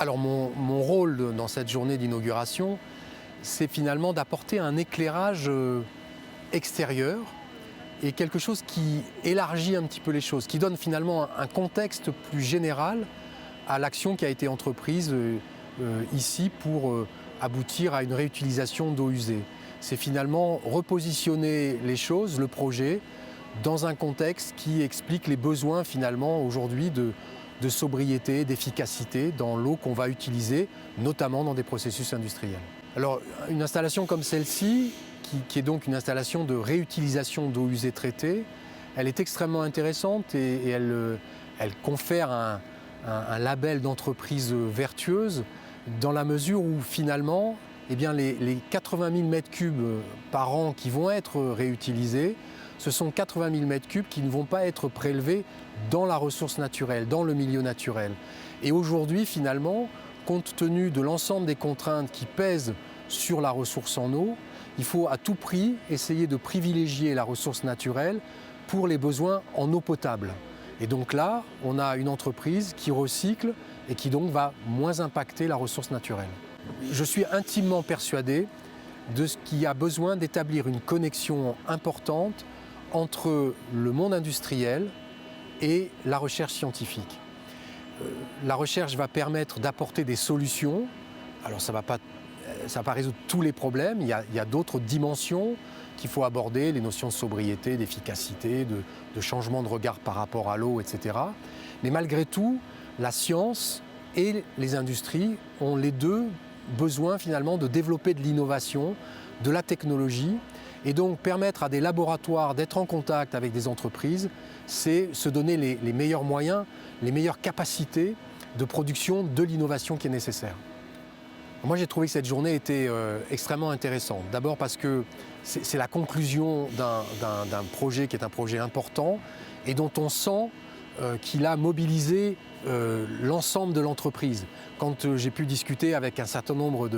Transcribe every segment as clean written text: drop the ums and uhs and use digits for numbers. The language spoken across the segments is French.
Alors mon rôle dans cette journée d'inauguration, c'est finalement d'apporter un éclairage extérieur et quelque chose qui élargit un petit peu les choses, qui donne finalement un contexte plus général à l'action qui a été entreprise ici pour aboutir à une réutilisation d'eau usée. C'est finalement repositionner les choses, le projet, dans un contexte qui explique les besoins finalement aujourd'hui de sobriété, d'efficacité dans l'eau qu'on va utiliser, notamment dans des processus industriels. Alors une installation comme celle-ci, qui est donc une installation de réutilisation d'eau usée traitée, elle est extrêmement intéressante et elle confère un label d'entreprise vertueuse dans la mesure où finalement eh bien, les 80 000 m3 par an qui vont être réutilisés, ce sont 80 000 m3 qui ne vont pas être prélevés dans la ressource naturelle, dans le milieu naturel. Et aujourd'hui, finalement, compte tenu de l'ensemble des contraintes qui pèsent sur la ressource en eau, il faut à tout prix essayer de privilégier la ressource naturelle pour les besoins en eau potable. Et donc là, on a une entreprise qui recycle et qui donc va moins impacter la ressource naturelle. Je suis intimement persuadé de ce qu'il y a besoin d'établir une connexion importante entre le monde industriel et la recherche scientifique. La recherche va permettre d'apporter des solutions. Alors ça ne va pas résoudre tous les problèmes, il y a d'autres dimensions qu'il faut aborder, les notions de sobriété, d'efficacité, de changement de regard par rapport à l'eau, etc. Mais malgré tout, la science et les industries ont les deux besoin finalement de développer de l'innovation, de la technologie, et donc permettre à des laboratoires d'être en contact avec des entreprises, c'est se donner les meilleurs moyens, les meilleures capacités de production de l'innovation qui est nécessaire. Moi j'ai trouvé que cette journée était extrêmement intéressante. D'abord parce que c'est la conclusion d'un projet qui est un projet important et dont on sent qu'il a mobilisé l'ensemble de l'entreprise. Quand j'ai pu discuter avec un certain nombre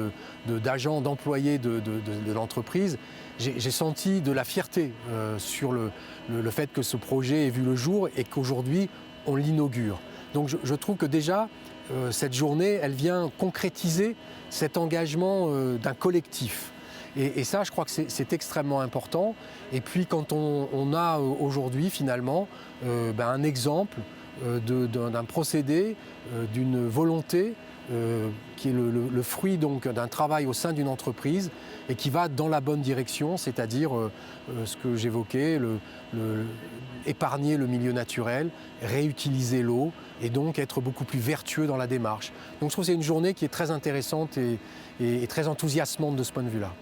d'agents, d'employés de l'entreprise, j'ai senti de la fierté sur le fait que ce projet ait vu le jour et qu'aujourd'hui on l'inaugure. Donc je trouve que déjà cette journée, elle vient concrétiser cet engagement d'un collectif. Et ça, je crois que c'est extrêmement important. Et puis quand on a aujourd'hui finalement un exemple d'un procédé, d'une volonté qui est le fruit d'un travail au sein d'une entreprise et qui va dans la bonne direction, c'est-à-dire ce que j'évoquais, épargner le milieu naturel, réutiliser l'eau et donc être beaucoup plus vertueux dans la démarche. Donc je trouve que c'est une journée qui est très intéressante et très enthousiasmante de ce point de vue-là.